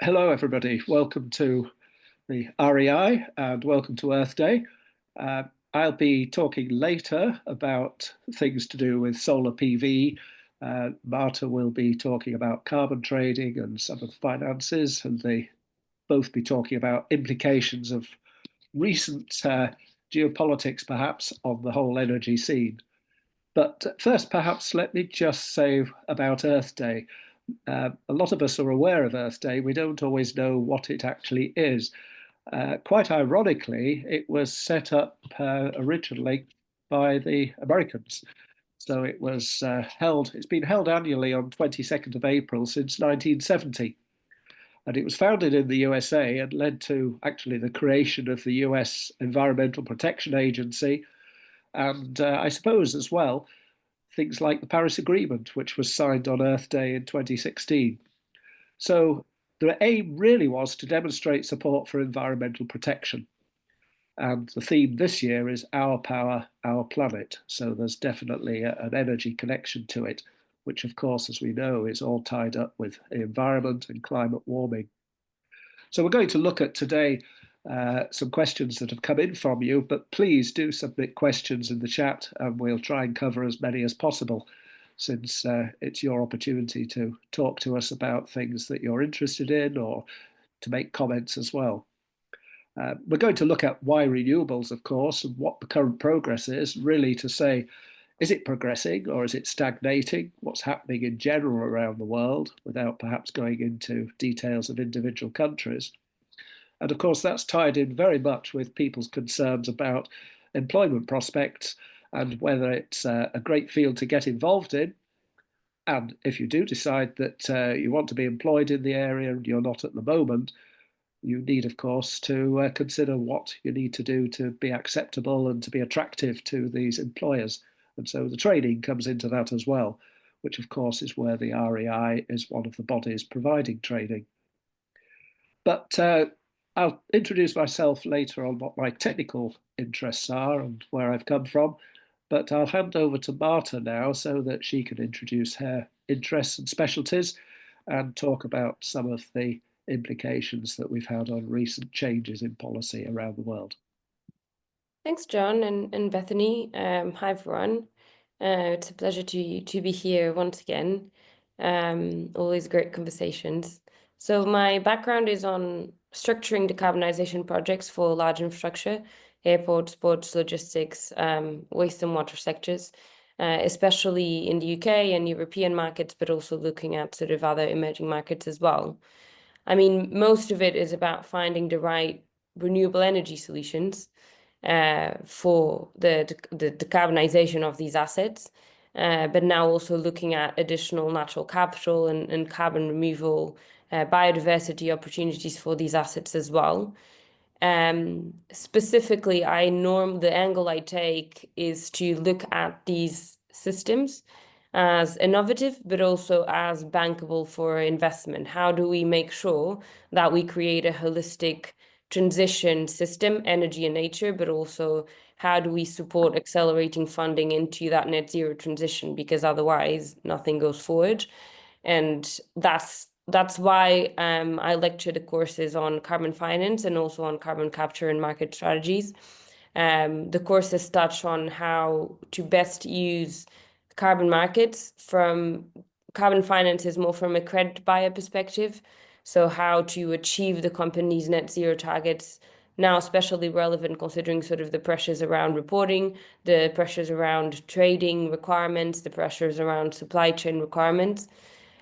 Hello, everybody. Welcome to the REI and welcome to Earth Day. Uh, I'll be talking later about things to do with solar PV. Marta will be talking about carbon trading and some of the finances, and they both be talking about implications of recent geopolitics, perhaps, on the whole energy scene. But first, perhaps, let me just say about Earth Day. A lot of us are aware of Earth Day. We don't always know what it actually is. Quite ironically, it was set up originally by the Americans. So it's been held annually on 22nd of April since 1970. And it was founded in the USA and led to actually the creation of the US Environmental Protection Agency. And I suppose as well, things like the Paris Agreement, which was signed on Earth Day in 2016. So the aim really was to demonstrate support for environmental protection. And the theme this year is Our Power, Our Planet. So there's definitely an energy connection to it, which, of course, as we know, is all tied up with the environment and climate warming. So we're going to look at today some questions that have come in from you, but please do submit questions in the chat and we'll try and cover as many as possible since it's your opportunity to talk to us about things that you're interested in or to make comments as well. We're going to look at why renewables, of course, and what the current progress is, really to say, is it progressing or is it stagnating? What's happening in general around the world without perhaps going into details of individual countries? And of course, that's tied in very much with people's concerns about employment prospects and whether it's a great field to get involved in. And if you do decide that you want to be employed in the area and you're not at the moment, you need, of course, to consider what you need to do to be acceptable and to be attractive to these employers. And so the training comes into that as well, which, of course, is where the REI is one of the bodies providing training. But I'll introduce myself later on what my technical interests are and where I've come from. But I'll hand over to Marta now so that she can introduce her interests and specialties and talk about some of the implications that we've had on recent changes in policy around the world. Thanks, John and Bethany. Hi, everyone. It's a pleasure to be here once again. Always great conversations. So my background is on structuring decarbonization projects for large infrastructure, airports, ports, logistics, waste and water sectors, especially in the UK and European markets, but also looking at sort of other emerging markets as well. I mean, most of it is about finding the right renewable energy solutions for the decarbonization of these assets, but now also looking at additional natural capital and carbon removal, biodiversity opportunities for these assets as well. Specifically, the angle I take is to look at these systems as innovative, but also as bankable for investment. How do we make sure that we create a holistic transition system, energy and nature, but also how do we support accelerating funding into that net zero transition? Because otherwise nothing goes forward. And that's why I lecture the courses on carbon finance and also on carbon capture and market strategies. The courses touch on how to best use carbon markets. From carbon finance is more from a credit buyer perspective. So how to achieve the company's net zero targets, now especially relevant considering sort of the pressures around reporting, the pressures around trading requirements, the pressures around supply chain requirements.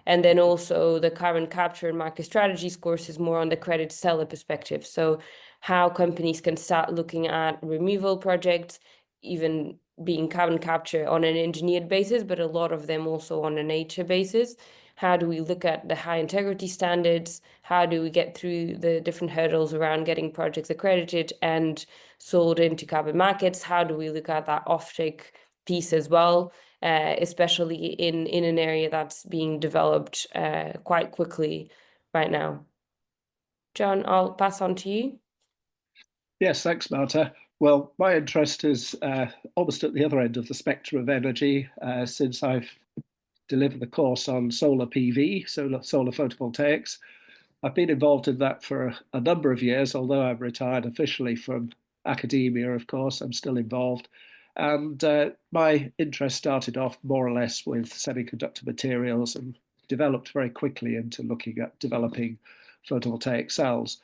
And then also the carbon capture and market strategies course is more on the credit seller perspective. So how companies can start looking at removal projects, even being carbon capture on an engineered basis, but a lot of them also on a nature basis. How do we look at the high integrity standards? How do we get through the different hurdles around getting projects accredited and sold into carbon markets? How do we look at that offtake piece as well, especially in an area that's being developed quite quickly right now? John, I'll pass on to you. Yes, thanks, Marta. Well, my interest is almost at the other end of the spectrum of energy since I've delivered the course on solar PV, solar photovoltaics. I've been involved in that for a number of years, although I'm retired officially from academia, of course, I'm still involved. And my interest started off more or less with semiconductor materials and developed very quickly into looking at developing photovoltaic cells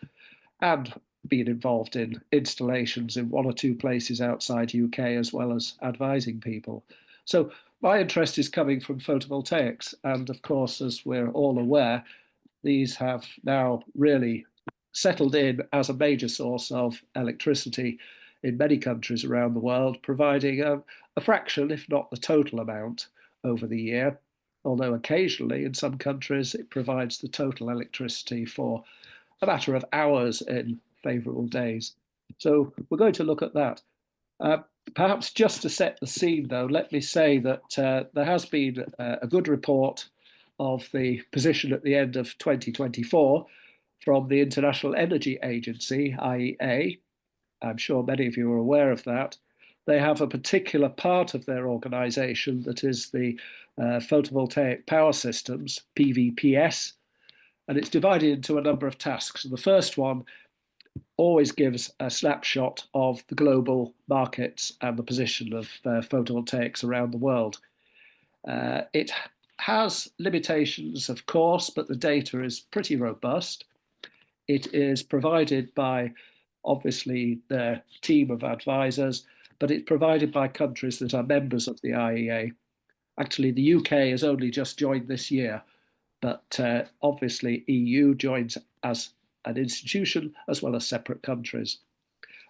and being involved in installations in one or two places outside UK as well as advising people. So my interest is coming from photovoltaics. And of course, as we're all aware, these have now really settled in as a major source of electricity in many countries around the world, providing a fraction, if not the total amount, over the year. Although occasionally in some countries it provides the total electricity for a matter of hours in favourable days. So we're going to look at that. Uh, Perhaps just to set the scene, though, let me say that there has been a good report of the position at the end of 2024 from the International Energy Agency, IEA. I'm sure many of you are aware of that. They have a particular part of their organization that is the photovoltaic power systems, PVPS, and it's divided into a number of tasks. And the first one always gives a snapshot of the global markets and the position of photovoltaics around the world. It has limitations, of course, but the data is pretty robust. It is provided by, obviously, their team of advisors, but it's provided by countries that are members of the IEA. Actually, the UK has only just joined this year, but obviously EU joins as an institution as well as separate countries.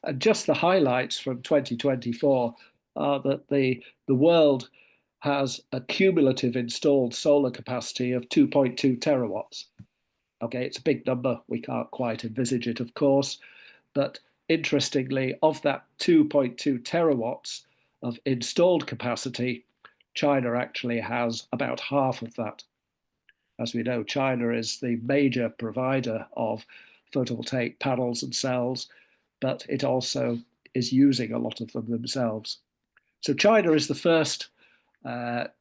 And just the highlights from 2024 are that the world has a cumulative installed solar capacity of 2.2 terawatts. Okay, it's a big number. We can't quite envisage it, of course. But interestingly, of that 2.2 terawatts of installed capacity, China actually has about half of that. As we know, China is the major provider of photovoltaic panels and cells, but it also is using a lot of them themselves. So China is the first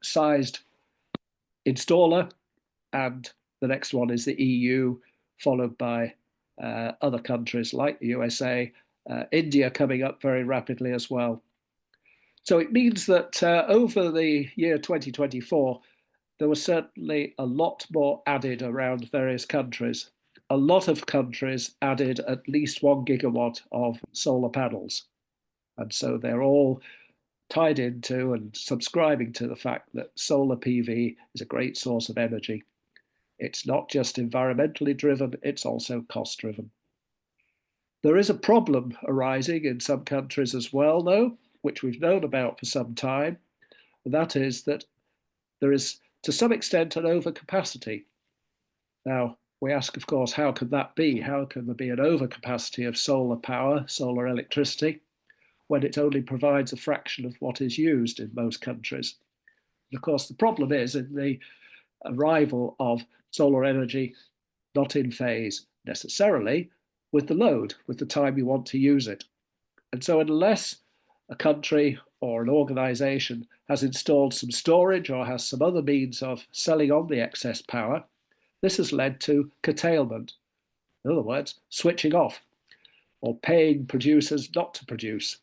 sized installer, and the next one is the EU, followed by other countries like the USA, India coming up very rapidly as well. So it means that over the year 2024, there was certainly a lot more added around various countries. A lot of countries added at least 1 gigawatt of solar panels. And so they're all tied into and subscribing to the fact that solar PV is a great source of energy. It's not just environmentally driven, it's also cost driven. There is a problem arising in some countries as well, though, which we've known about for some time. And that is that there is, to some extent, an overcapacity. Now, we ask, of course, how can that be? How can there be an overcapacity of solar power, solar electricity, when it only provides a fraction of what is used in most countries? And of course, the problem is in the arrival of solar energy not in phase necessarily with the load, with the time you want to use it. And so unless a country or an organization has installed some storage or has some other means of selling on the excess power, this has led to curtailment. In other words, switching off or paying producers not to produce.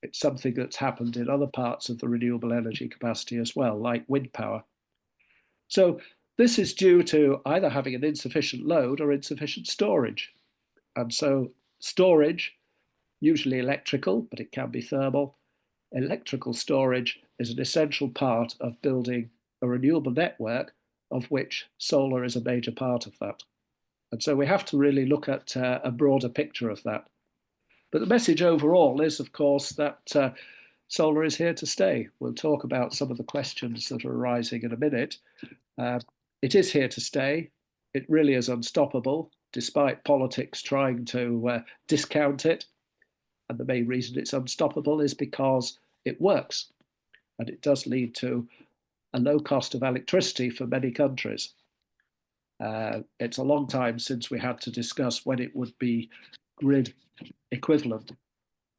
It's something that's happened in other parts of the renewable energy capacity as well, like wind power. So this is due to either having an insufficient load or insufficient storage. And so storage, usually electrical, but it can be thermal, electrical storage is an essential part of building a renewable network, of which solar is a major part of that. And so we have to really look at a broader picture of that. But the message overall is, of course, that solar is here to stay. We'll talk about some of the questions that are arising in a minute. It is here to stay. It really is unstoppable, despite politics trying to discount it. And the main reason it's unstoppable is because it works. And it does lead to a low cost of electricity for many countries. It's a long time since we had to discuss when it would be grid equivalent.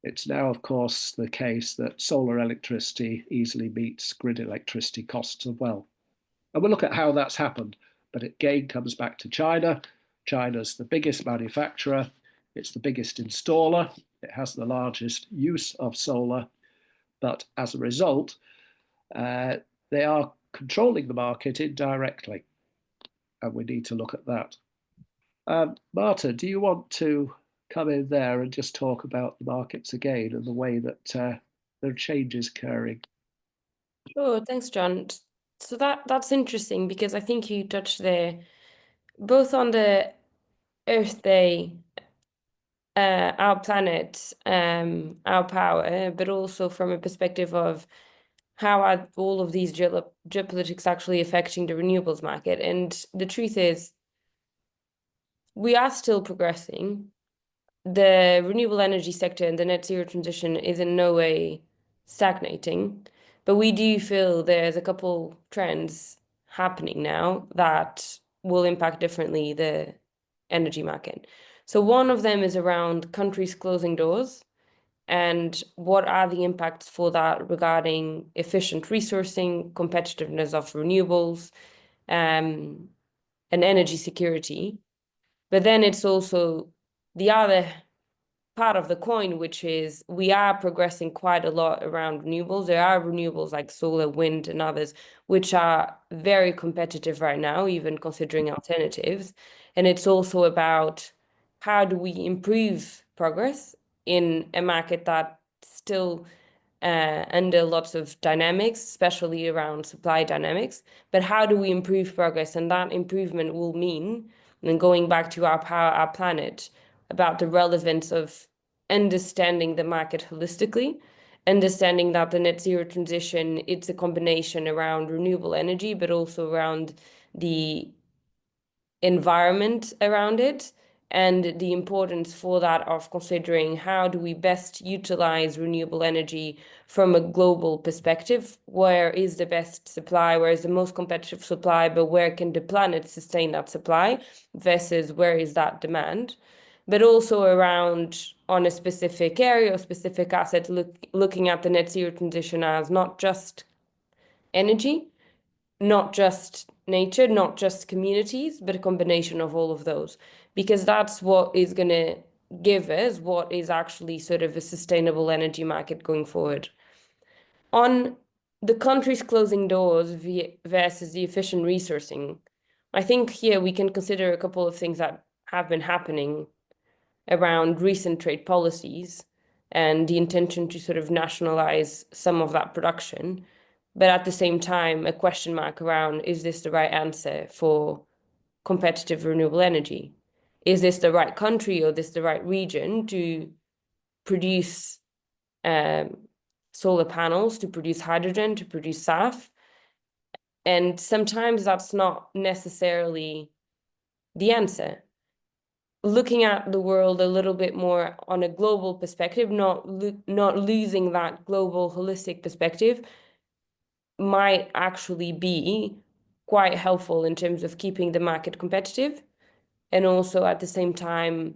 It's now, of course, the case that solar electricity easily meets grid electricity costs as well. And we'll look at how that's happened. But it again comes back to China, China's the biggest manufacturer, it's the biggest installer, it has the largest use of solar, but as a result, they are controlling the market indirectly, and we need to look at that. Marta, do you want to come in there and just talk about the markets again and the way that there are changes occurring? Sure, thanks, John. So that's interesting because I think you touched there both on the Earth Day, our planet, our power, but also from a perspective of how are all of these geopolitics actually affecting the renewables market. And the truth is, we are still progressing. The renewable energy sector and the net zero transition is in no way stagnating, but we do feel there's a couple trends happening now that will impact differently the energy market. So one of them is around countries closing doors and what are the impacts for that regarding efficient resourcing, competitiveness of renewables, and energy security. But then it's also the other part of the coin, which is we are progressing quite a lot around renewables. There are renewables like solar, wind, and others, which are very competitive right now, even considering alternatives. And it's also about how do we improve progress in a market that still under lots of dynamics, especially around supply dynamics. But how do we improve progress? And that improvement will mean, and going back to our power, our planet, about the relevance of understanding the market holistically, understanding that the net zero transition, it's a combination around renewable energy, but also around the environment around it and the importance for that of considering how do we best utilize renewable energy from a global perspective. Where is the best supply? Where is the most competitive supply? But where can the planet sustain that supply versus where is that demand? But also around on a specific area or specific asset, looking at the net zero transition as not just energy, not just nature, not just communities, but a combination of all of those, because that's what is going to give us what is actually sort of a sustainable energy market going forward. On the countries closing doors versus the efficient resourcing, I think here we can consider a couple of things that have been happening around recent trade policies and the intention to sort of nationalize some of that production. But at the same time, a question mark around, is this the right answer for competitive renewable energy? Is this the right country or this the right region to produce solar panels, to produce hydrogen, to produce SAF? And sometimes that's not necessarily the answer. Looking at the world a little bit more on a global perspective, not losing that global holistic perspective, might actually be quite helpful in terms of keeping the market competitive and also at the same time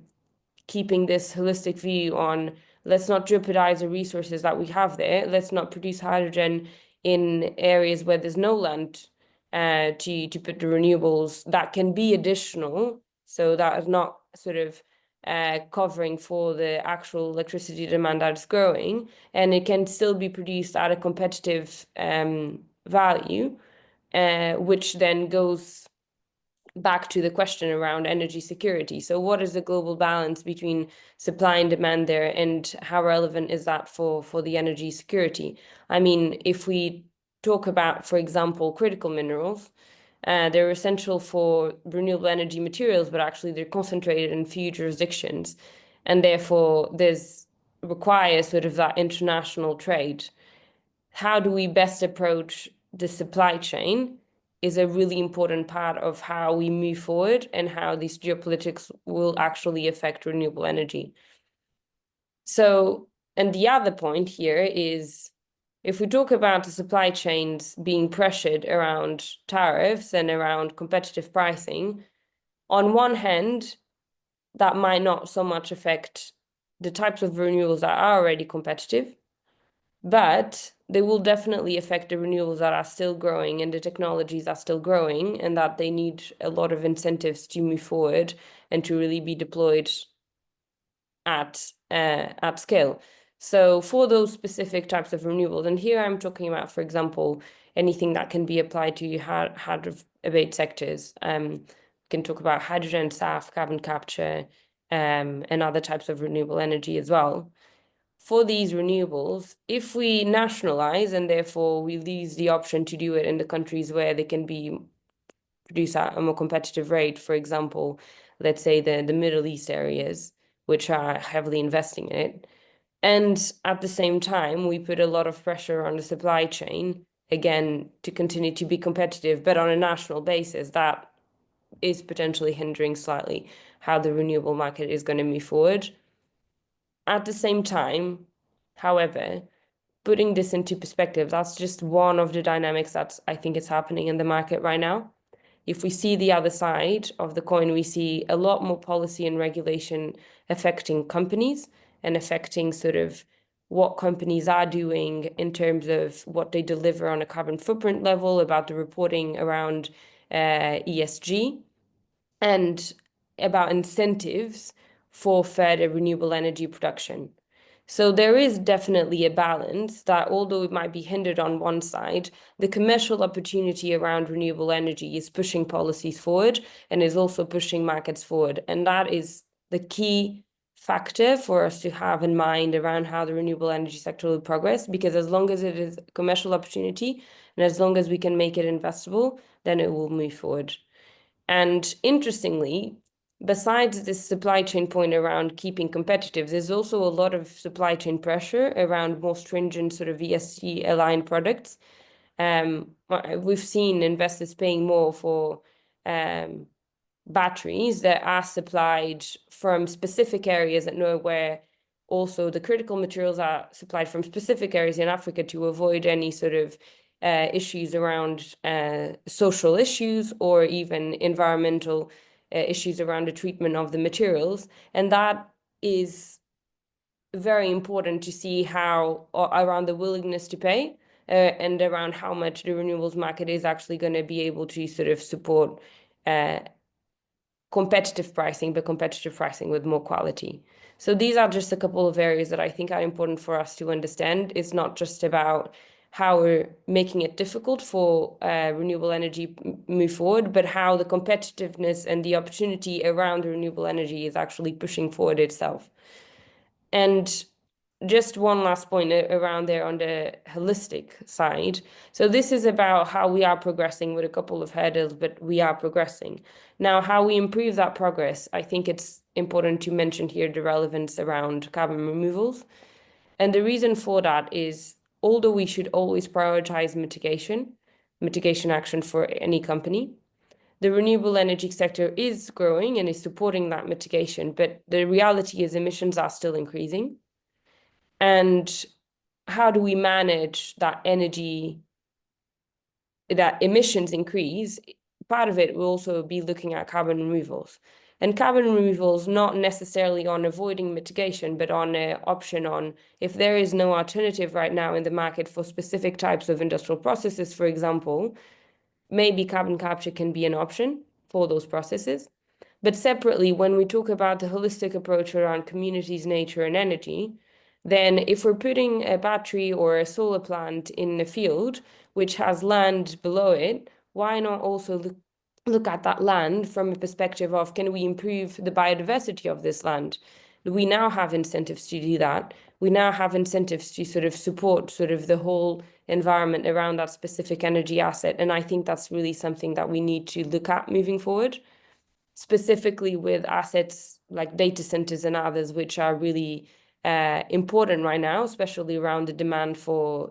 keeping this holistic view on let's not jeopardize the resources that we have there. Let's not produce hydrogen in areas where there's no land to put the renewables that can be additional. So that is not sort of covering for the actual electricity demand that is growing, and it can still be produced at a competitive value, which then goes back to the question around energy security. So what is the global balance between supply and demand there, and how relevant is that for the energy security? I mean, if we talk about, for example, critical minerals, they're essential for renewable energy materials, but actually they're concentrated in few jurisdictions. And therefore, there's requires sort of that international trade. How do we best approach the supply chain is a really important part of how we move forward and how these geopolitics will actually affect renewable energy. So, and the other point here is if we talk about the supply chains being pressured around tariffs and around competitive pricing, on one hand, that might not so much affect the types of renewables that are already competitive, but they will definitely affect the renewables that are still growing and the technologies are still growing, and that they need a lot of incentives to move forward and to really be deployed at scale. So for those specific types of renewables, and here I'm talking about, for example, anything that can be applied to hard to abate sectors. Can talk about hydrogen, SAF, carbon capture, and other types of renewable energy as well. For these renewables, if we nationalize and therefore we lose the option to do it in the countries where they can be produced at a more competitive rate, for example, let's say the Middle East areas, which are heavily investing in it. And at the same time, we put a lot of pressure on the supply chain, again, to continue to be competitive, but on a national basis, that is potentially hindering slightly how the renewable market is going to move forward. At the same time, however, putting this into perspective, that's just one of the dynamics that I think is happening in the market right now. If we see the other side of the coin, we see a lot more policy and regulation affecting companies and affecting sort of what companies are doing in terms of what they deliver on a carbon footprint level, about the reporting around ESG, and about incentives for further renewable energy production. So there is definitely a balance that, although it might be hindered on one side, the commercial opportunity around renewable energy is pushing policies forward and is also pushing markets forward. And that is the key factor for us to have in mind around how the renewable energy sector will progress, because as long as it is a commercial opportunity and as long as we can make it investable, then it will move forward. And interestingly, besides this supply chain point around keeping competitive, there's also a lot of supply chain pressure around more stringent sort of ESG aligned products. We've seen investors paying more for batteries that are supplied from specific areas that know where also the critical materials are supplied from specific areas in Africa to avoid any sort of issues around social issues or even environmental issues around the treatment of the materials. And that is very important to see how around the willingness to pay and around how much the renewables market is actually going to be able to sort of support competitive pricing, but competitive pricing with more quality. So these are just a couple of areas that I think are important for us to understand. It's not just about how we're making it difficult for renewable energy move forward, but how the competitiveness and the opportunity around renewable energy is actually pushing forward itself. And just one last point around there on the holistic side. So this is about how we are progressing with a couple of hurdles, but we are progressing. Now, how we improve that progress, I think it's important to mention here the relevance around carbon removals. And the reason for that is, although we should always prioritize mitigation action for any company, the renewable energy sector is growing and is supporting that mitigation, but the reality is emissions are still increasing. And how do we manage that emissions increase? Part of it will also be looking at carbon removals. And carbon removals, not necessarily on avoiding mitigation, but on an option on if there is no alternative right now in the market for specific types of industrial processes, for example, maybe carbon capture can be an option for those processes. But separately, when we talk about the holistic approach around communities, nature, and energy, then if we're putting a battery or a solar plant in a field which has land below it, why not also look at that land from a perspective of, can we improve the biodiversity of this land? We now have incentives to do that. We now have incentives to sort of support sort of the whole environment around that specific energy asset. And I think that's really something that we need to look at moving forward, specifically with assets like data centers and others, which are really important right now, especially around the demand for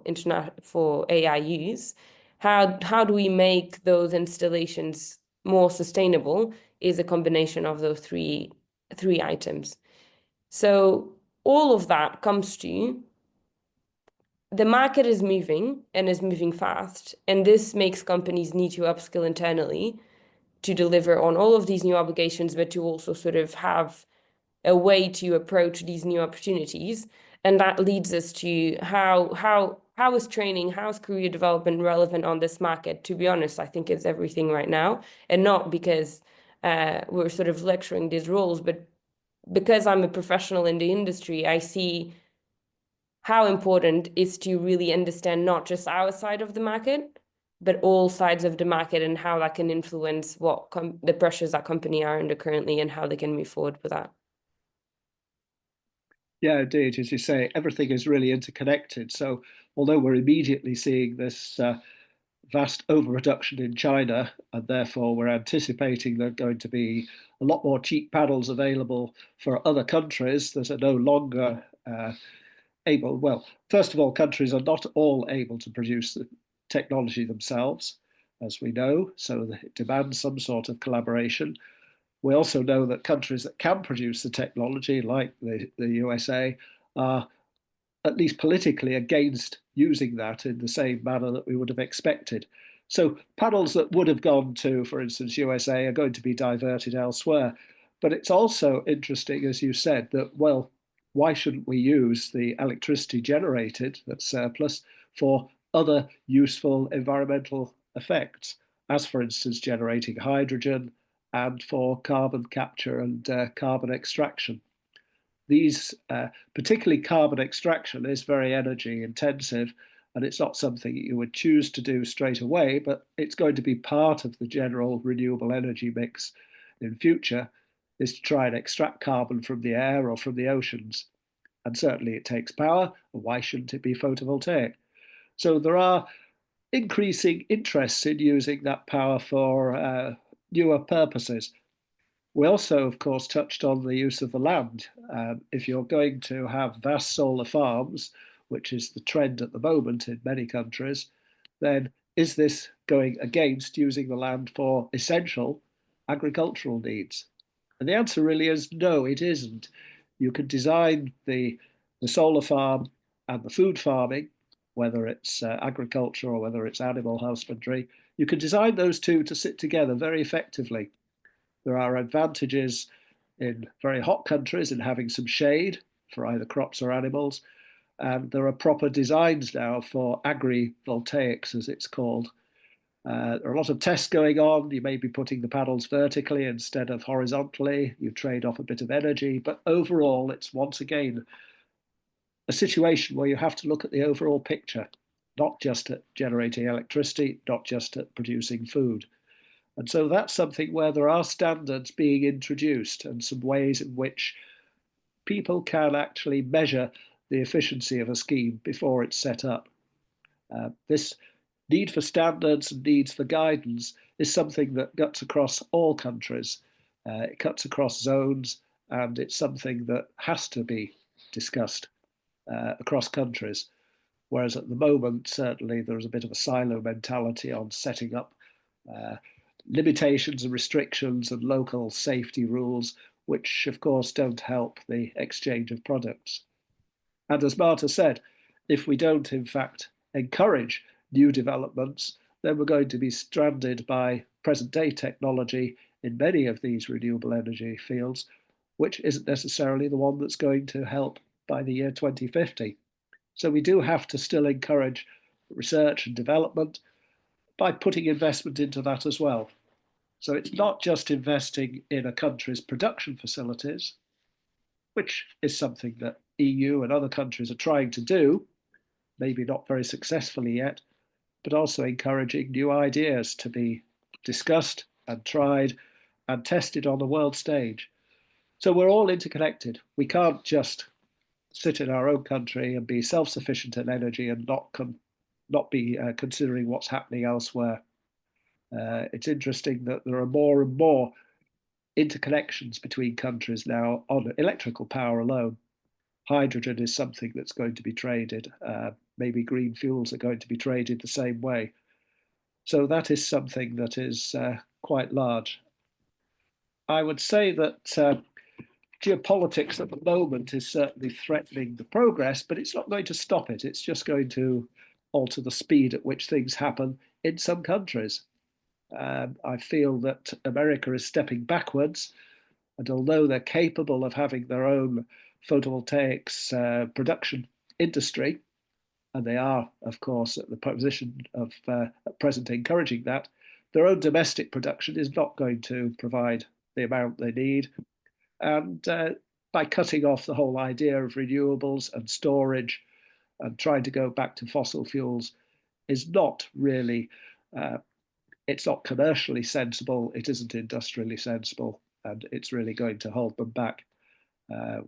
AI use. How do we make those installations more sustainable is a combination of those three items. So all of that comes to the market is moving and is moving fast, and this makes companies need to upskill internally to deliver on all of these new obligations, but to also sort of have a way to approach these new opportunities. And that leads us to how is training, how is career development relevant on this market? To be honest, I think it's everything right now, and not because we're sort of lecturing these roles, but because I'm a professional in the industry, I see how important is to really understand not just our side of the market, but all sides of the market and how that can influence what the pressures that company are under currently and how they can move forward with that. Yeah, indeed. As you say, everything is really interconnected. So, although we're immediately seeing this vast overproduction in China, and therefore we're anticipating there are going to be a lot more cheap panels available for other countries that are no longer able. Well, first of all, countries are not all able to produce the technology themselves, as we know, so it demands some sort of collaboration. We also know that countries that can produce the technology, like the USA, are at least politically against using that in the same manner that we would have expected. So panels that would have gone to, for instance, USA are going to be diverted elsewhere. But it's also interesting, as you said, that, well, why shouldn't we use the electricity generated, that's surplus, for other useful environmental effects, as for instance, generating hydrogen and for carbon capture and carbon extraction. These, particularly carbon extraction, is very energy intensive, and it's not something you would choose to do straight away, but it's going to be part of the general renewable energy mix in future, is to try and extract carbon from the air or from the oceans. And certainly it takes power, and why shouldn't it be photovoltaic? So there are increasing interests in using that power for newer purposes. We also, of course, touched on the use of the land. If you're going to have vast solar farms, which is the trend at the moment in many countries, then is this going against using the land for essential agricultural needs? And the answer really is no, it isn't. You can design the solar farm and the food farming, whether it's agriculture or whether it's animal husbandry, you can design those two to sit together very effectively. There are advantages in very hot countries in having some shade for either crops or animals. And there are proper designs now for agri-voltaics, as it's called. There are a lot of tests going on. You may be putting the panels vertically instead of horizontally. You trade off a bit of energy. But overall, it's once again a situation where you have to look at the overall picture, not just at generating electricity, not just at producing food. And so that's something where there are standards being introduced and some ways in which people can actually measure the efficiency of a scheme before it's set up. This need for standards and needs for guidance is something that cuts across all countries. It cuts across zones, and it's something that has to be discussed across countries. Whereas at the moment, certainly there's a bit of a silo mentality on setting up limitations and restrictions and local safety rules, which of course don't help the exchange of products. And as Marta said, if we don't in fact encourage new developments, then we're going to be stranded by present day technology in many of these renewable energy fields, which isn't necessarily the one that's going to help by the year 2050. So we do have to still encourage research and development by putting investment into that as well. So it's not just investing in a country's production facilities, which is something that EU and other countries are trying to do, maybe not very successfully yet, but also encouraging new ideas to be discussed and tried and tested on the world stage. So we're all interconnected. We can't just sit in our own country and be self-sufficient in energy and not be considering what's happening elsewhere. It's interesting that there are more and more interconnections between countries now on electrical power alone. Hydrogen is something that's going to be traded. Maybe green fuels are going to be traded the same way. So that is something that is quite large. I would say that geopolitics at the moment is certainly threatening the progress, but it's not going to stop it. It's just going to alter the speed at which things happen in some countries. I feel that America is stepping backwards, and although they're capable of having their own photovoltaics production industry, and they are, of course, at the position of at present encouraging that, their own domestic production is not going to provide the amount they need. And by cutting off the whole idea of renewables and storage and trying to go back to fossil fuels is not really, it's not commercially sensible, it isn't industrially sensible, and it's really going to hold them back.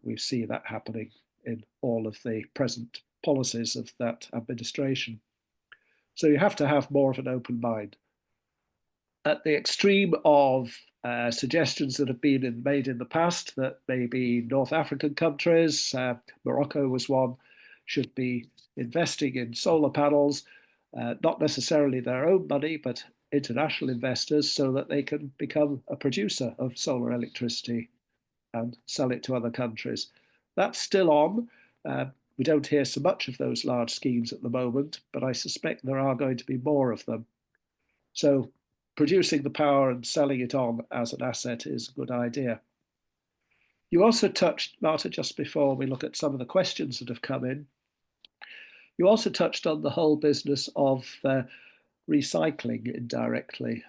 We see that happening in all of the present policies of that administration. So you have to have more of an open mind. At the extreme of suggestions that have been made in the past that maybe North African countries, Morocco was one, should be investing in solar panels, not necessarily their own money, but international investors, so that they can become a producer of solar electricity and sell it to other countries. That's still on. We don't hear so much of those large schemes at the moment, but I suspect there are going to be more of them. So producing the power and selling it on as an asset is a good idea. You also touched, Marta, just before we look at some of the questions that have come in, you also touched on the whole business of recycling indirectly.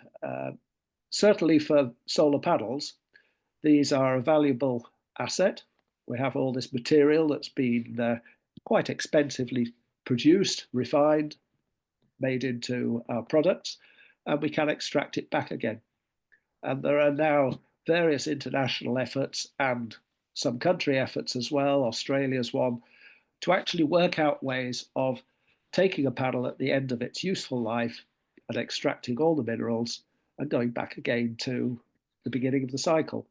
Certainly for solar panels, these are a valuable asset. We have all this material that's been quite expensively produced, refined, made into our products, and we can extract it back again. And there are now various international efforts and some country efforts as well, Australia's one, to actually work out ways of taking a panel at the end of its useful life and extracting all the minerals and going back again to the beginning of the cycle.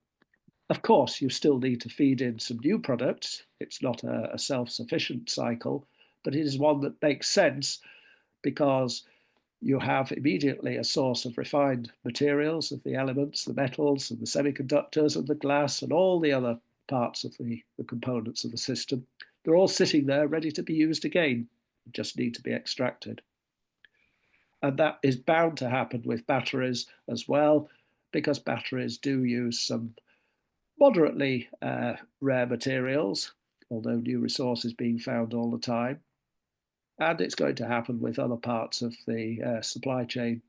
Of course, you still need to feed in some new products. It's not a self-sufficient cycle, but it is one that makes sense because you have immediately a source of refined materials, of the elements, the metals, and the semiconductors, and the glass, and all the other parts of the components of the system. They're all sitting there ready to be used again, just need to be extracted. And that is bound to happen with batteries as well, because batteries do use some moderately rare materials, although new resources being found all the time. And it's going to happen with other parts of the supply chain,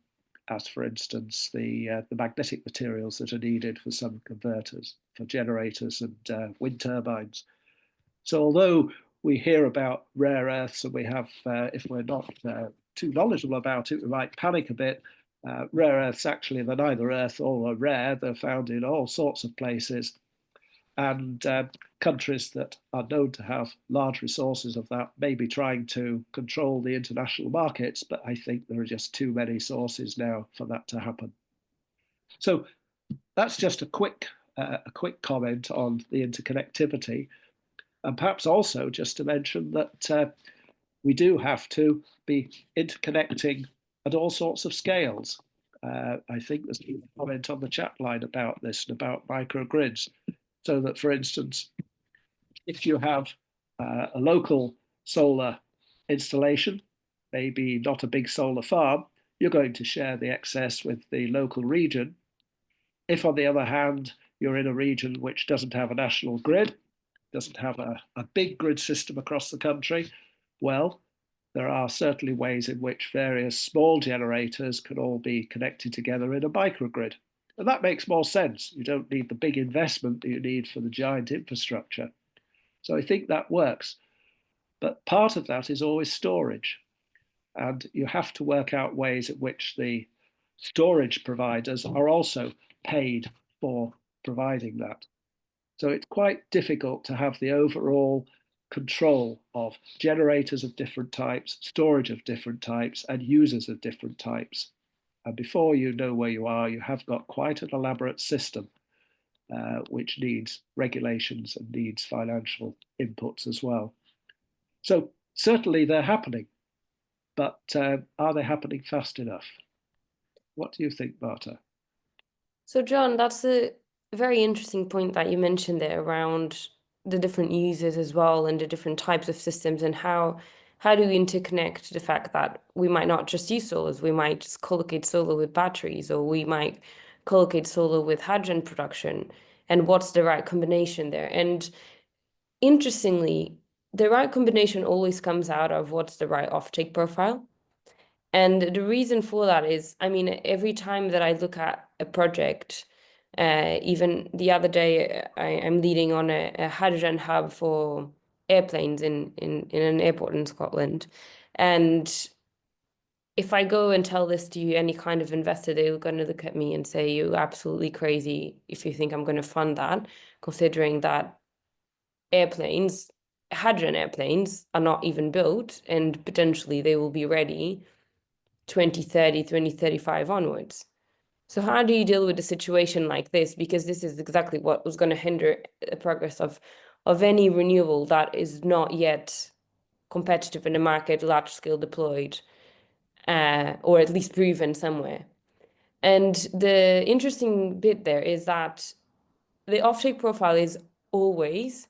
as for instance, the magnetic materials that are needed for some converters, for generators and wind turbines. So although we hear about rare earths and we have, if we're not too knowledgeable about it, we might panic a bit. Rare earths actually, they're neither earth or rare. They're found in all sorts of places. And countries that are known to have large resources of that may be trying to control the international markets, but I think there are just too many sources now for that to happen. So that's just a quick comment on the interconnectivity. And perhaps also just to mention that we do have to be interconnecting at all sorts of scales. I think there's been a comment on the chat line about this and about microgrids. So that, for instance, if you have a local solar installation, maybe not a big solar farm, you're going to share the excess with the local region. If, on the other hand, you're in a region which doesn't have a national grid, doesn't have a big grid system across the country, well, there are certainly ways in which various small generators can all be connected together in a microgrid. And that makes more sense. You don't need the big investment that you need for the giant infrastructure. So I think that works. But part of that is always storage. And you have to work out ways in which the storage providers are also paid for providing that. So it's quite difficult to have the overall control of generators of different types, storage of different types, and users of different types. And before you know where you are, you have got quite an elaborate system which needs regulations and needs financial inputs as well. So certainly they're happening, but are they happening fast enough? What do you think, Marta? So, John, that's a very interesting point that you mentioned there around the different users as well and the different types of systems and how do we interconnect the fact that we might not just use solars, we might just collocate solar with batteries, or we might collocate solar with hydrogen production, and what's the right combination there? And interestingly, the right combination always comes out of what's the right offtake profile. And the reason for that is, I mean, every time that I look at a project, even the other day, I'm leading on a hydrogen hub for airplanes in an airport in Scotland. And if I go and tell this to any kind of investor, they're going to look at me and say, you're absolutely crazy if you think I'm going to fund that, considering that airplanes, hydrogen airplanes, are not even built and potentially they will be ready 2030, 2035 onwards. So how do you deal with a situation like this? Because this is exactly what was going to hinder the progress of any renewable that is not yet competitive in the market, large scale deployed, or at least proven somewhere. And the interesting bit there is that the offtake profile is always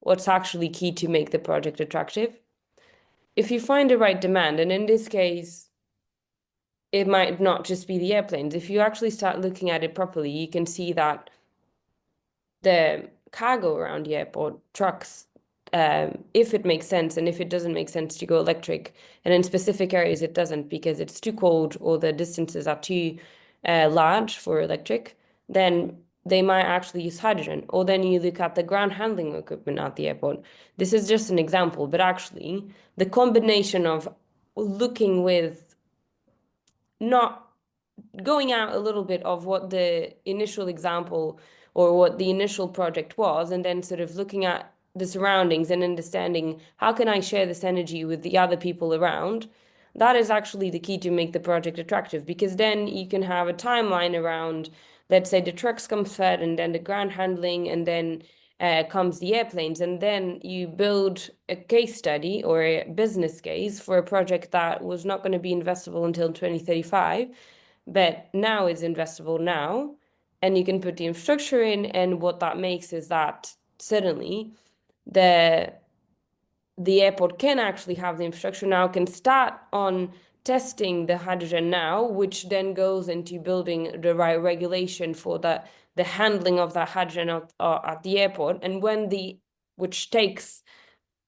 what's actually key to make the project attractive. If you find the right demand, and in this case, it might not just be the airplanes. If you actually start looking at it properly, you can see that the cargo around the airport, trucks, if it makes sense, and if it doesn't make sense to go electric, and in specific areas it doesn't because it's too cold or the distances are too large for electric, then they might actually use hydrogen. Or then you look at the ground handling equipment at the airport. This is just an example, but actually the combination of looking with not going out a little bit of what the initial example or what the initial project was, and then sort of looking at the surroundings and understanding how can I share this energy with the other people around. That is actually the key to make the project attractive, because then you can have a timeline around, let's say the trucks come first and then the ground handling and then comes the airplanes, and then you build a case study or a business case for a project that was not going to be investable until 2035, but now is investable now, and you can put the infrastructure in, and what that makes is that suddenly the airport can actually have the infrastructure now, can start on testing the hydrogen now, which then goes into building the right regulation for the handling of that hydrogen at the airport. And which takes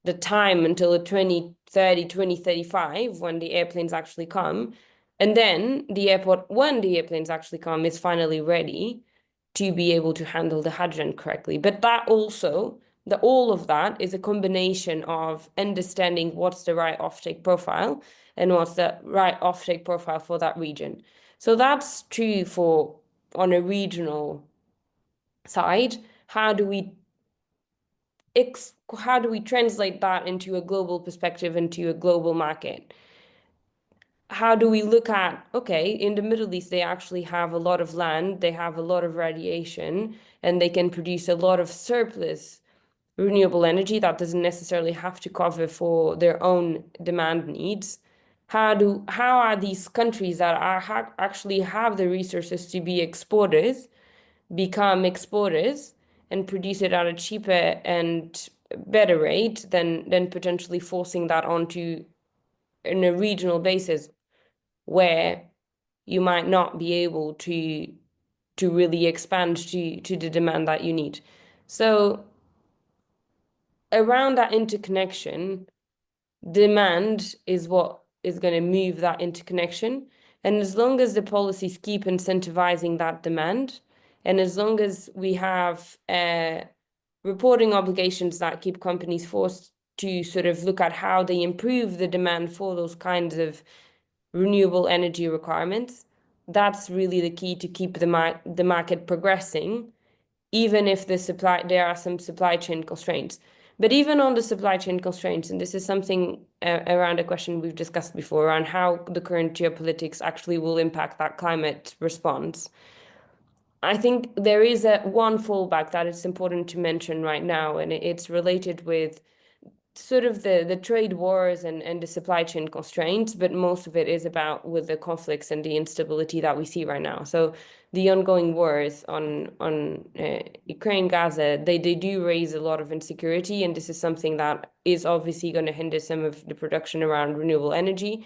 the time until the 2030, 2035, when the airplanes actually come. And then the airport, when the airplanes actually come, is finally ready to be able to handle the hydrogen correctly. But that also, all of that is a combination of understanding what's the right offtake profile and what's the right offtake profile for that region. So that's true for on a regional side. How do we translate that into a global perspective, into a global market? How do we look at, okay, in the Middle East, they actually have a lot of land, they have a lot of radiation, and they can produce a lot of surplus renewable energy that doesn't necessarily have to cover for their own demand needs. How are these countries that actually have the resources to be exporters become exporters and produce it at a cheaper and better rate than potentially forcing that onto in a regional basis where you might not be able to really expand to the demand that you need. So around that interconnection, demand is what is going to move that interconnection. And as long as the policies keep incentivizing that demand, and as long as we have reporting obligations that keep companies forced to sort of look at how they improve the demand for those kinds of renewable energy requirements, that's really the key to keep the market progressing, even if there are some supply chain constraints. But even on the supply chain constraints, and this is something around a question we've discussed before, around how the current geopolitics actually will impact that climate response. I think there is one fallback that it's important to mention right now, and it's related with sort of the trade wars and the supply chain constraints, but most of it is about with the conflicts and the instability that we see right now. So the ongoing wars on Ukraine, Gaza, they do raise a lot of insecurity, and this is something that is obviously going to hinder some of the production around renewable energy.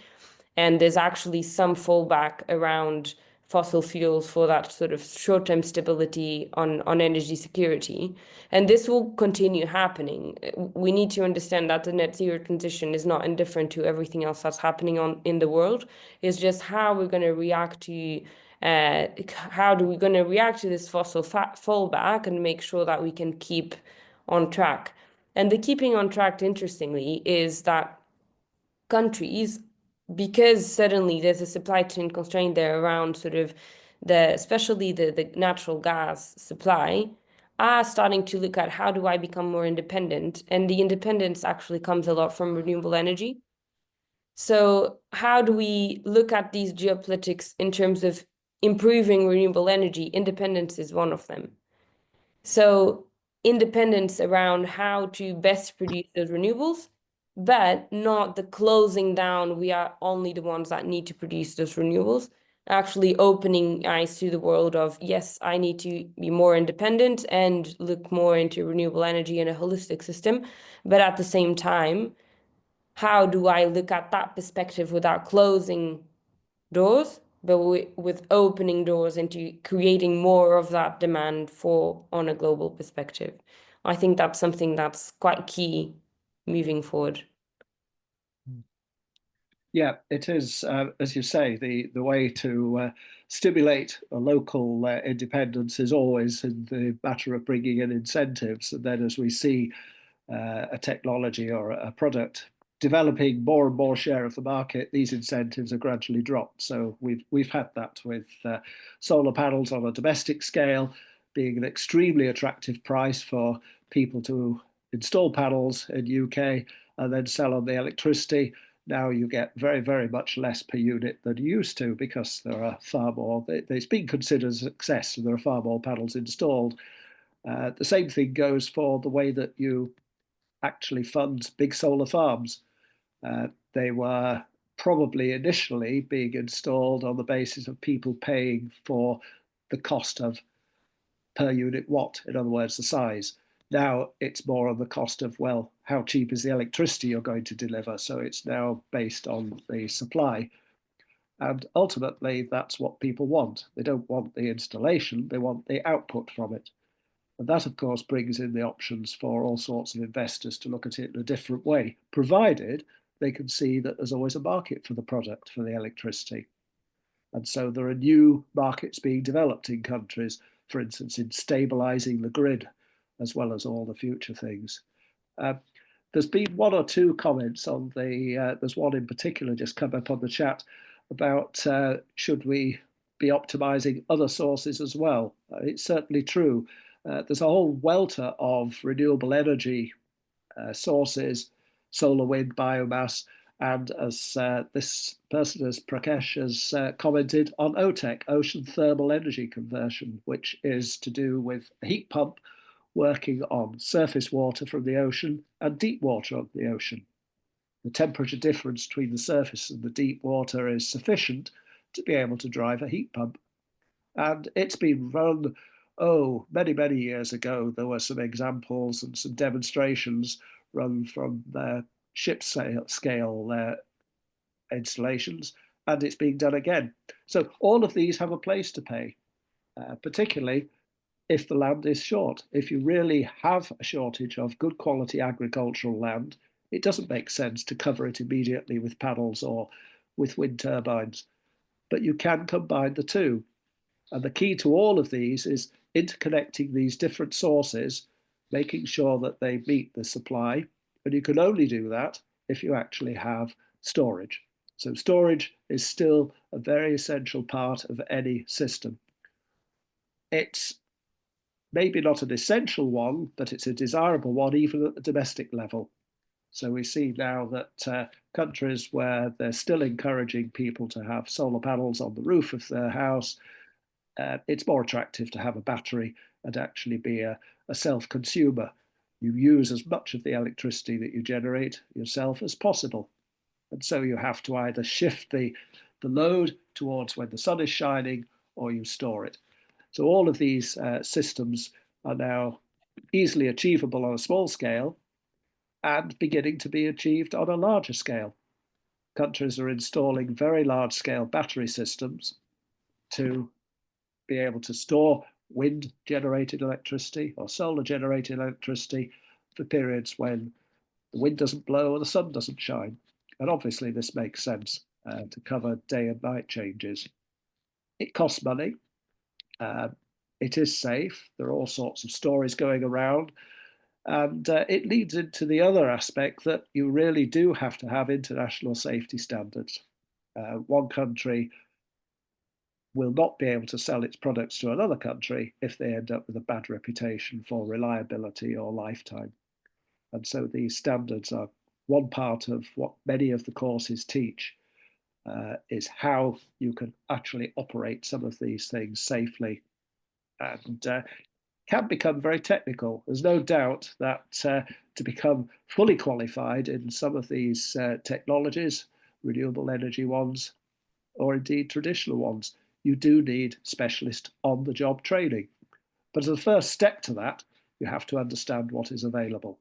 And there's actually some fallback around fossil fuels for that sort of short-term stability on energy security. And this will continue happening. We need to understand that the net zero transition is not indifferent to everything else that's happening in the world. It's just how we're going to react to how do we going to react to this fossil fallback and make sure that we can keep on track. And the keeping on track, interestingly, is that countries, because suddenly there's a supply chain constraint there around sort of especially the natural gas supply, are starting to look at how do I become more independent? And the independence actually comes a lot from renewable energy. So how do we look at these geopolitics in terms of improving renewable energy? Independence is one of them. So independence around how to best produce those renewables, but not the closing down. We are only the ones that need to produce those renewables. Actually opening eyes to the world of, yes, I need to be more independent and look more into renewable energy in a holistic system. But at the same time, how do I look at that perspective without closing doors, but with opening doors into creating more of that demand for on a global perspective? I think that's something that's quite key moving forward. Yeah, it is, as you say, the way to stimulate a local independence is always in the matter of bringing in incentives. And then as we see a technology or a product developing more and more share of the market, these incentives are gradually dropped. So we've had that with solar panels on a domestic scale being an extremely attractive price for people to install panels in UK and then sell on the electricity. Now you get very, very much less per unit than you used to because there are far more, it's been considered a success and there are far more panels installed. The same thing goes for the way that you actually fund big solar farms. They were probably initially being installed on the basis of people paying for the cost of per unit watt, in other words, the size. Now it's more on the cost of, well, how cheap is the electricity you're going to deliver? So it's now based on the supply. And ultimately, that's what people want. They don't want the installation, they want the output from it. And that, of course, brings in the options for all sorts of investors to look at it in a different way, provided they can see that there's always a market for the product, for the electricity. And so there are new markets being developed in countries, for instance, in stabilizing the grid, as well as all the future things. There's been one or two comments on there's one in particular just come up on the chat about should we be optimizing other sources as well? It's certainly true. There's a whole welter of renewable energy sources, solar, wind, biomass, and as this person, as Prakash, has commented on OTEC, ocean thermal energy conversion, which is to do with a heat pump working on surface water from the ocean and deep water on the ocean. The temperature difference between the surface and the deep water is sufficient to be able to drive a heat pump. And it's been run, oh, many, many years ago. There were some examples and some demonstrations run from ship scale installations, and it's being done again. So all of these have a place to pay, particularly if the land is short. If you really have a shortage of good quality agricultural land, it doesn't make sense to cover it immediately with panels or with wind turbines. But you can combine the two. And the key to all of these is interconnecting these different sources, making sure that they meet the supply. And you can only do that if you actually have storage. So storage is still a very essential part of any system. It's maybe not an essential one, but it's a desirable one even at the domestic level. So we see now that countries where they're still encouraging people to have solar panels on the roof of their house, it's more attractive to have a battery and actually be a self-consumer. You use as much of the electricity that you generate yourself as possible. And so you have to either shift the load towards when the sun is shining or you store it. So all of these systems are now easily achievable on a small scale and beginning to be achieved on a larger scale. Countries are installing very large scale battery systems to be able to store wind generated electricity or solar generated electricity for periods when the wind doesn't blow or the sun doesn't shine. And obviously, this makes sense to cover day and night changes. It costs money. Uh, it is safe. There are all sorts of stories going around. And it leads into the other aspect that you really do have to have international safety standards. One country will not be able to sell its products to another country if they end up with a bad reputation for reliability or lifetime. And so these standards are one part of what many of the courses teach, is how you can actually operate some of these things safely, and can become very technical. There's no doubt that to become fully qualified in some of these technologies, renewable energy ones, or indeed traditional ones, you do need specialist on-the-job training. But as a first step to that, you have to understand what is available.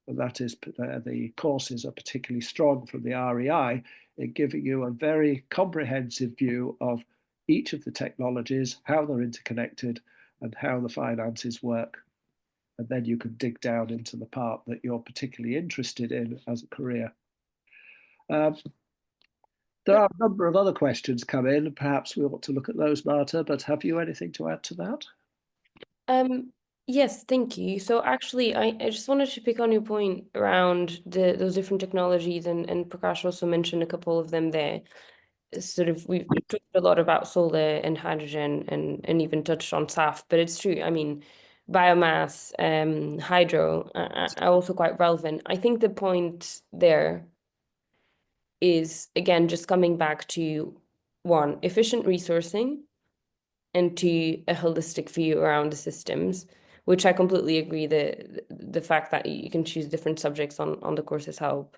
And that is the courses are particularly strong from the REI in giving you a very comprehensive view of each of the technologies, how they're interconnected, and how the finances work. And then you can dig down into the part that you're particularly interested in as a career. There are a number of other questions come in. Perhaps we ought to look at those, Marta, but have you anything to add to that? Yes, thank you. So actually, I just wanted to pick on your point around those different technologies, and Prakash also mentioned a couple of them there. Sort of, we've talked a lot about solar and hydrogen, and even touched on SAF, but it's true. I mean, biomass, hydro are also quite relevant. I think the point there is, again, just coming back to one, efficient resourcing, and two, a holistic view around the systems, which I completely agree the fact that you can choose different subjects on the courses help.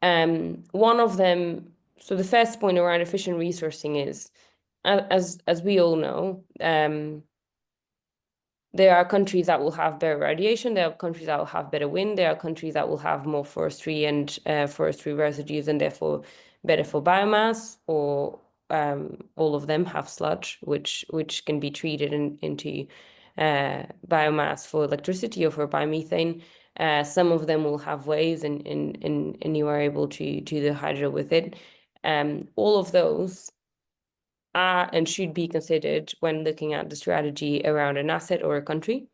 One of them, so the first point around efficient resourcing is, as we all know, there are countries that will have better radiation, there are countries that will have better wind, there are countries that will have more forestry and forestry residues, and therefore better for biomass, or all of them have sludge, which can be treated into biomass for electricity or for biomethane. Some of them will have waves, and you are able to do the hydro with it. All of those are and should be considered when looking at the strategy around an asset or a country.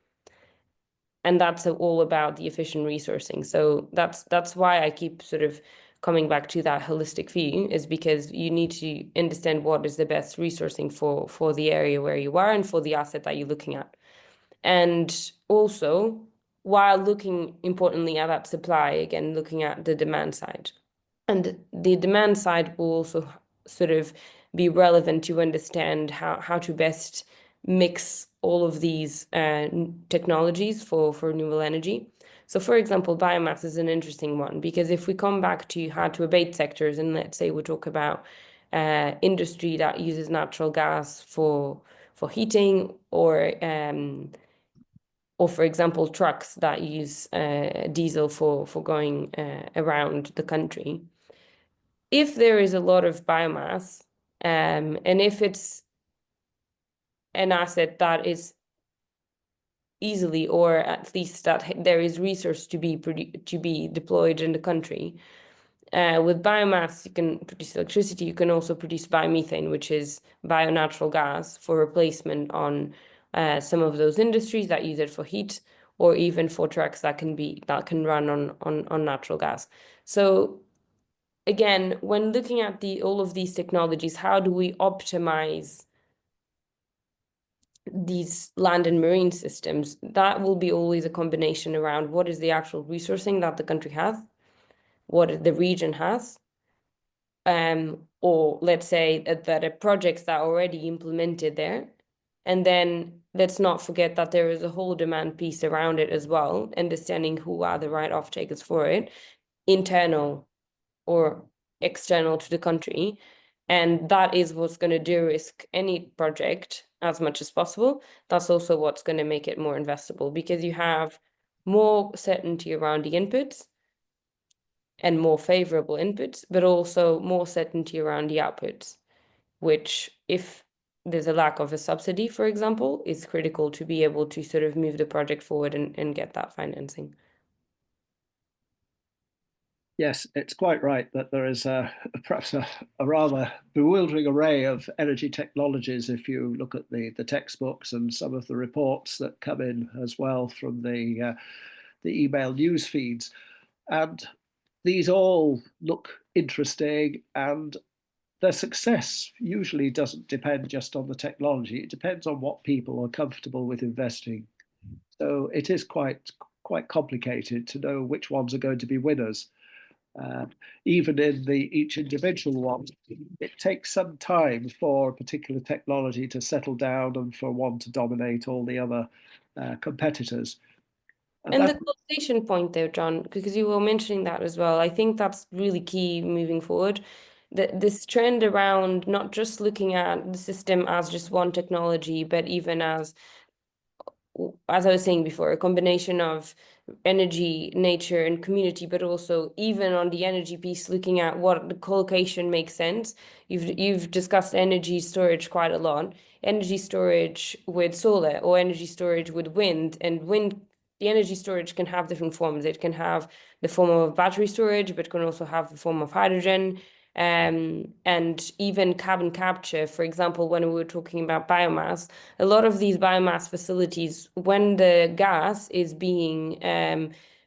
And that's all about the efficient resourcing. So that's why I keep sort of coming back to that holistic view, is because you need to understand what is the best resourcing for the area where you are and for the asset that you're looking at. And also, while looking importantly at that supply, again, looking at the demand side. And the demand side will also sort of be relevant to understand how to best mix all of these technologies for renewable energy. So, for example, biomass is an interesting one, because if we come back to how to abate sectors, and let's say we talk about industry that uses natural gas for heating, or for example, trucks that use diesel for going around the country. If there is a lot of biomass, and if it's an asset that is easily, or at least that there is resource to be deployed in the country, with biomass, you can produce electricity. You can also produce biomethane, which is bio-natural gas for replacement on some of those industries that use it for heat, or even for trucks that can run on natural gas. So again, when looking at all of these technologies, how do we optimize these land and marine systems? That will be always a combination around what is the actual resourcing that the country has, what the region has, or let's say that there are projects that are already implemented there. And then let's not forget that there is a whole demand piece around it as well, understanding who are the right off-takers for it, internal or external to the country. And that is what's going to de-risk any project as much as possible. That's also what's going to make it more investable, because you have more certainty around the inputs and more favorable inputs, but also more certainty around the outputs, which if there's a lack of a subsidy, for example, it's critical to be able to sort of move the project forward and get that financing. Yes, it's quite right that there is perhaps a rather bewildering array of energy technologies if you look at the textbooks and some of the reports that come in as well from the email news feeds. And these all look interesting, and their success usually doesn't depend just on the technology. It depends on what people are comfortable with investing. So it is quite complicated to know which ones are going to be winners. Uh, Even in each individual one, it takes some time for a particular technology to settle down and for one to dominate all the other competitors. And And that, the causation point there, John, because you were mentioning that as well, I think that's really key moving forward. That this trend around not just looking at the system as just one technology, but even as I was saying before, a combination of energy, nature, and community, but also even on the energy piece, looking at what the co-location makes sense. You've discussed energy storage quite a lot. Energy storage with solar or energy storage with wind, and wind, the energy storage can have different forms. It can have the form of battery storage, but can also have the form of hydrogen. And even carbon capture, for example, when we were talking about biomass, a lot of these biomass facilities, when the gas is being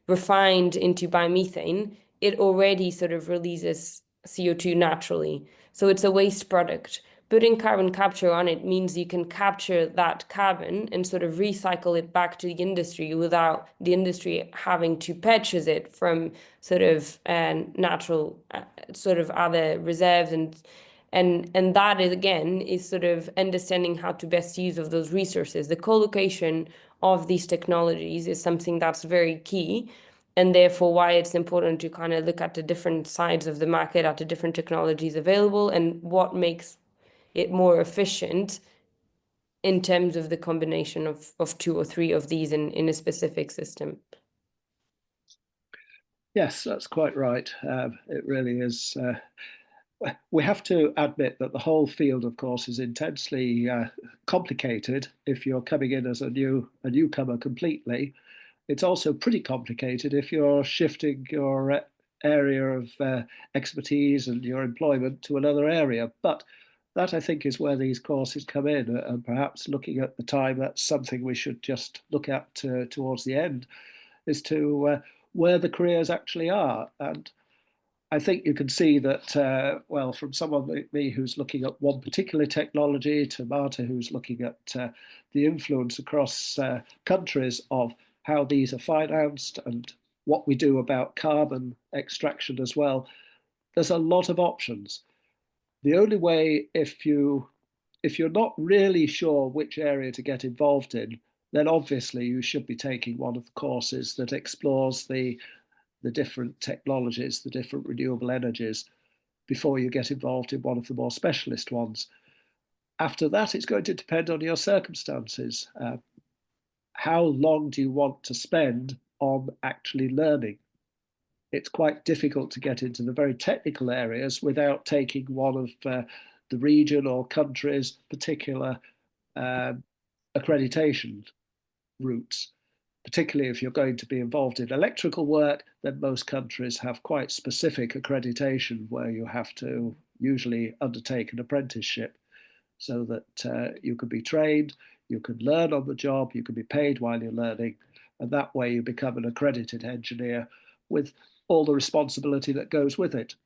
refined into biomethane, it already sort of releases CO2 naturally. So it's a waste product. Putting carbon capture on it means you can capture that carbon and sort of recycle it back to the industry without the industry having to purchase it from sort of natural sort of other reserves and that is again is sort of understanding how to best use of those resources. The co-location of these technologies is something that's very key, and therefore why it's important to kind of look at the different sides of the market, at the different technologies available, and what makes it more efficient in terms of the combination of two or three of these in a specific system. yes, that's quite right. It really is. We have to admit that the whole field, of course, is intensely complicated if you're coming in as a newcomer completely. It's also pretty complicated if you're shifting your area of expertise and your employment to another area. But that, I think, is where these courses come in. And perhaps looking at the time, that's something we should just look at towards the end, is to where the careers actually are. And I think you can see that, well, from someone like me who's looking at one particular technology to Marta who's looking at the influence across countries of how these are financed and what we do about carbon extraction as well. There's a lot of options. The only way, if you're not really sure which area to get involved in, then obviously you should be taking one of the courses that explores the different technologies, the different renewable energies, before you get involved in one of the more specialist ones. After that, it's going to depend on your circumstances. How long do you want to spend on actually learning? It's quite difficult to get into the very technical areas without taking one of the region or country's particular uh, accreditation routes. Particularly if you're going to be involved in electrical work, then most countries have quite specific accreditation where you have to usually undertake an apprenticeship so that you can be trained, you can learn on the job, you can be paid while you're learning, and that way you become an accredited engineer with all the responsibility that goes with it.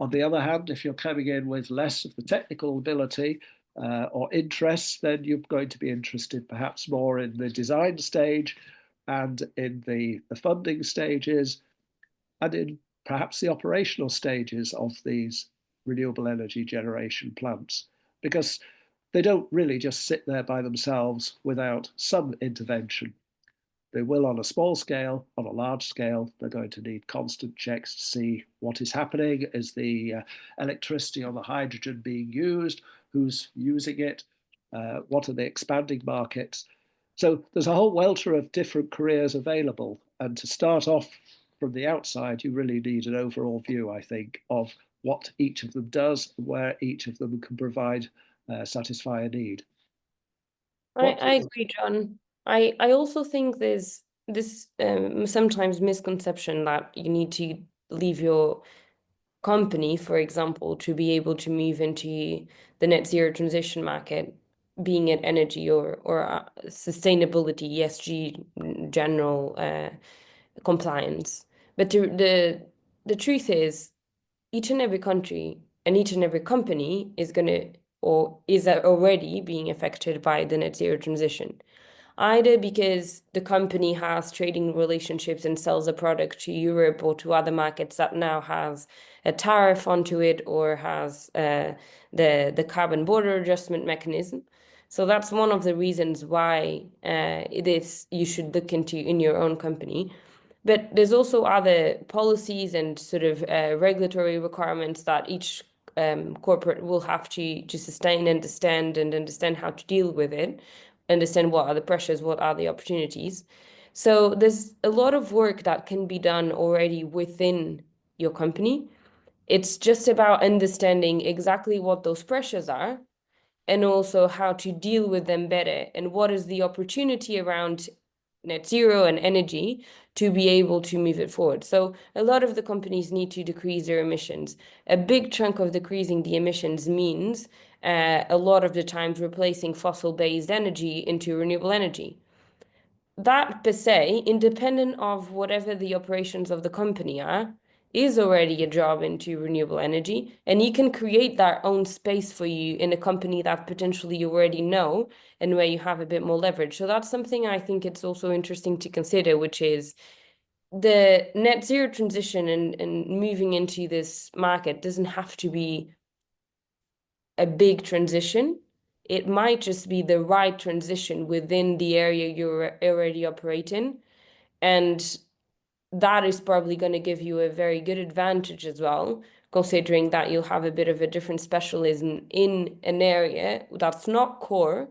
On the other hand, if you're coming in with less of the technical ability or interest, then you're going to be interested perhaps more in the design stage and in the funding stages and in perhaps the operational stages of these renewable energy generation plants, because they don't really just sit there by themselves without some intervention. They will on a small scale, on a large scale, they're going to need constant checks to see what is happening. Is the electricity or the hydrogen being used? Who's using it? What are the expanding markets? So there's a whole welter of different careers available. And to start off from the outside, you really need an overall view, I think, of what each of them does and where each of them can provide satisfy a need. I agree, John. I also think there's this sometimes misconception that you need to leave your company, for example, to be able to move into the net zero transition market, being it energy or sustainability, ESG, general compliance. But the truth is, each and every country and each and every company is going to or is already being affected by the net zero transition, either because the company has trading relationships and sells a product to Europe or to other markets that now has a tariff onto it or has the carbon border adjustment mechanism. So that's one of the reasons why it is you should look into in your own company. But there's also other policies and sort of regulatory requirements that each corporate will have to sustain, understand, and understand how to deal with it, understand what are the pressures, what are the opportunities. So there's a lot of work that can be done already within your company. It's just about understanding exactly what those pressures are and also how to deal with them better and what is the opportunity around net zero and energy to be able to move it forward. So a lot of the companies need to decrease their emissions. A big chunk of decreasing the emissions means a lot of the times replacing fossil-based energy into renewable energy. That per se, independent of whatever the operations of the company are, is already a job into renewable energy, and you can create that own space for you in a company that potentially you already know and where you have a bit more leverage. So that's something I think it's also interesting to consider, which is the net zero transition and moving into this market doesn't have to be a big transition. It might just be the right transition within the area you're already operating. And that is probably going to give you a very good advantage as well, considering that you'll have a bit of a different specialism in an area that's not core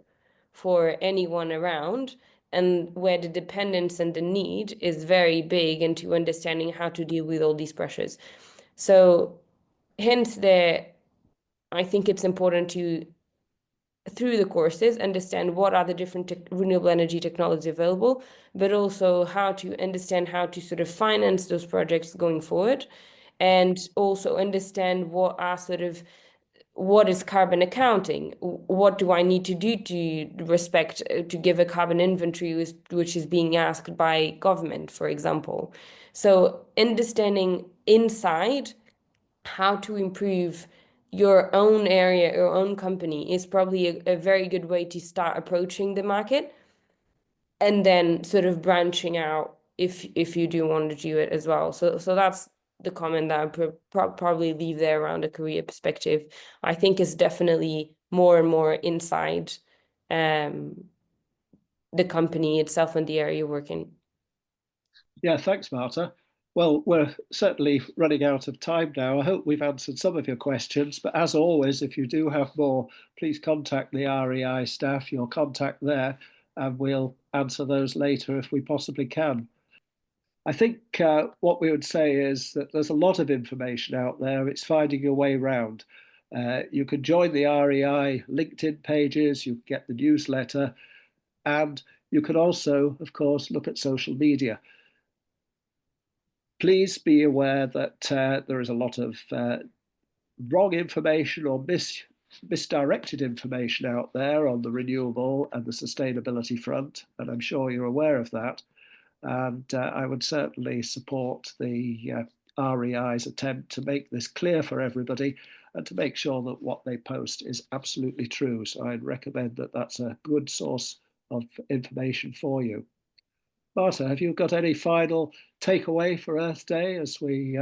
for anyone around, and where the dependence and the need is very big into understanding how to deal with all these pressures. So, hence, I think it's important to through the courses, understand what are the different renewable energy technologies available, but also how to understand how to sort of finance those projects going forward, and also understand what are sort of what is carbon accounting? What do I need to do to respect to give a carbon inventory which is being asked by government, for example? So understanding inside how to improve your own area, your own company is probably a very good way to start approaching the market and then sort of branching out if you do want to do it as well. So that's the comment that I probably leave there around a career perspective. I think is definitely more and more inside the company itself and the area you're working. Yeah, thanks, Marta. Well, we're certainly running out of time now. I hope we've answered some of your questions, but as always, if you do have more, please contact the REI staff, your contact there, and we'll answer those later if we possibly can. I think what we would say is that there's a lot of information out there. It's finding your way around. You can join the REI LinkedIn pages, you can get the newsletter, and you can also, of course, look at social media. Please be aware that there is a lot of wrong information or misdirected information out there on the renewable and the sustainability front, and I'm sure you're aware of that. And I would certainly support the REI's attempt to make this clear for everybody and to make sure that what they post is absolutely true. So I'd recommend that that's a good source of information for you. Marta, have you got any final takeaway for Earth Day as we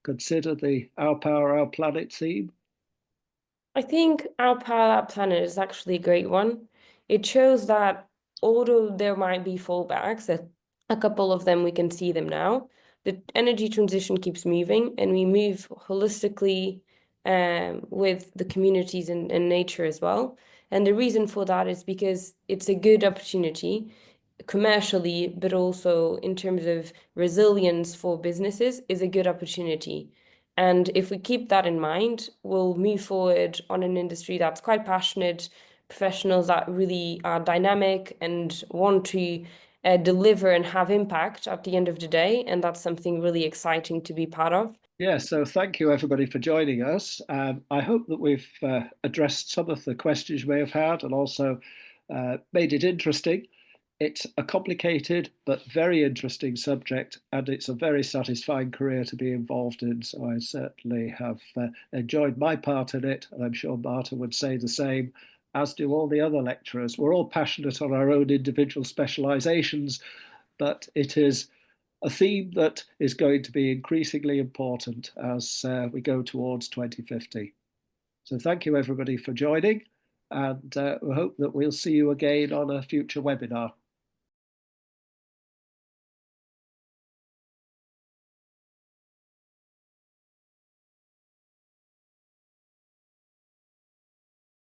consider the Our Power, Our Planet theme? I think Our Power, Our Planet is actually a great one. It shows that although there might be fallbacks, that a couple of them we can see them now, the energy transition keeps moving and we move holistically with the communities and nature as well. And the reason for that is because it's a good opportunity commercially, but also in terms of resilience for businesses, is a good opportunity. And if we keep that in mind, we'll move forward on an industry that's quite passionate, professionals that really are dynamic and want to deliver and have impact at the end of the day. And that's something really exciting to be part of. Yeah, so thank you everybody for joining us. I hope that we've addressed some of the questions you may have had and also made it interesting. It's a complicated but very interesting subject, and it's a very satisfying career to be involved in. So I certainly have enjoyed my part in it, and I'm sure Marta would say the same, as do all the other lecturers. We're all passionate on our own individual specializations, but it is a theme that is going to be increasingly important as we go towards 2050. So thank you everybody for joining, and we hope that we'll see you again on a future webinar.